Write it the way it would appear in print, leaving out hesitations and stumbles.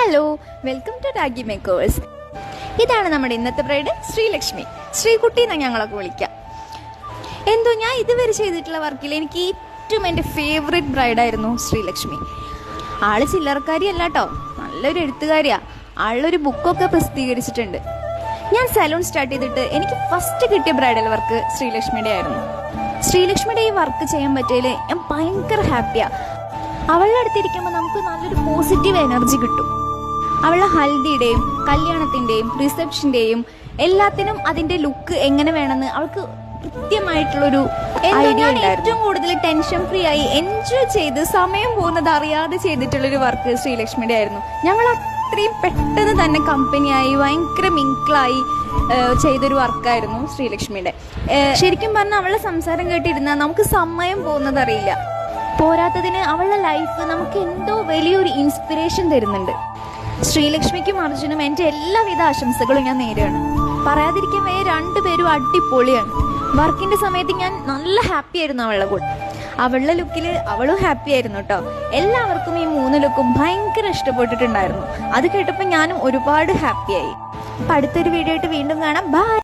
Hello, welcome to Ragi makers. ഇതാണ് നമ്മുടെ ഇന്നത്തെ ബ്രൈഡ് ശ്രീലക്ഷ്മി. ശ്രീകുട്ടി എന്നാണ് ഞങ്ങളൊക്കെ വിളിക്കാം. എന്തോ ഞാൻ ഇതുവരെ ചെയ്തിട്ടുള്ള വർക്കിൽ എനിക്ക് ഏറ്റവും എൻ്റെ ഫേവറേറ്റ് ബ്രൈഡായിരുന്നു ശ്രീലക്ഷ്മി. ആള് ചില്ലറക്കാരി അല്ല കേട്ടോ, നല്ലൊരു എഴുത്തുകാരിയാ. ആളൊരു ബുക്കൊക്കെ പ്രസിദ്ധീകരിച്ചിട്ടുണ്ട്. ഞാൻ സലൂൺ സ്റ്റാർട്ട് ചെയ്തിട്ട് എനിക്ക് ഫസ്റ്റ് കിട്ടിയ ബ്രൈഡൽ വർക്ക് ശ്രീലക്ഷ്മിയുടെ ആയിരുന്നു. ശ്രീലക്ഷ്മിയുടെ ഈ വർക്ക് ചെയ്യാൻ പറ്റിയതിൽ ഞാൻ ഭയങ്കര ഹാപ്പിയാ. അവളുടെ അടുത്തിരിക്കുമ്പോൾ നമുക്ക് നല്ലൊരു പോസിറ്റീവ് എനർജി കിട്ടും. അവളുടെ ഹൽദിയുടെയും കല്യാണത്തിൻ്റെയും റിസപ്ഷൻ്റെയും എല്ലാത്തിനും അതിൻ്റെ ലുക്ക് എങ്ങനെ വേണമെന്ന് അവൾക്ക് കൃത്യമായിട്ടുള്ളൊരു ഐഡിയ ഉണ്ടായിരുന്നു. ഏറ്റവും കൂടുതൽ ടെൻഷൻ ഫ്രീ ആയി എൻജോയ് ചെയ്ത് സമയം പോകുന്നത് അറിയാതെ ചെയ്തിട്ടുള്ളൊരു വർക്ക് ശ്രീലക്ഷ്മിയുടെ ആയിരുന്നു. ഞങ്ങൾ അത്രയും പെട്ടെന്ന് തന്നെ കമ്പനിയായി ഭയങ്കര മിങ്കിളായി ചെയ്തൊരു വർക്കായിരുന്നു ശ്രീലക്ഷ്മിയുടെ. ശരിക്കും പറഞ്ഞാൽ അവളുടെ സംസാരം കേട്ടിരുന്നാൽ നമുക്ക് സമയം പോകുന്നത് അറിയില്ല. പോരാത്തതിന് അവളുടെ ലൈഫ് നമുക്ക് എന്തോ വലിയൊരു ഇൻസ്പിറേഷൻ തരുന്നുണ്ട്. ശ്രീലക്ഷ്മിക്കും അർജുനും എൻ്റെ എല്ലാവിധ ആശംസകളും ഞാൻ നേരെയാണ്. പറയാതിരിക്കാൻ വയ്യ, രണ്ടുപേരും അടിപൊളിയാണ്. വർക്കിന്റെ സമയത്ത് ഞാൻ നല്ല ഹാപ്പി ആയിരുന്നു അവളുടെ കൂടെ. അവളുടെ ലുക്കിൽ അവളും ഹാപ്പി ആയിരുന്നു കേട്ടോ. എല്ലാവർക്കും ഈ 3 ലുക്കും ഭയങ്കര ഇഷ്ടപ്പെട്ടിട്ടുണ്ടായിരുന്നു. അത് കേട്ടപ്പോൾ ഞാനും ഒരുപാട് ഹാപ്പിയായി. അപ്പം അടുത്തൊരു വീഡിയോ ആയിട്ട് വീണ്ടും കാണാം. ബൈ.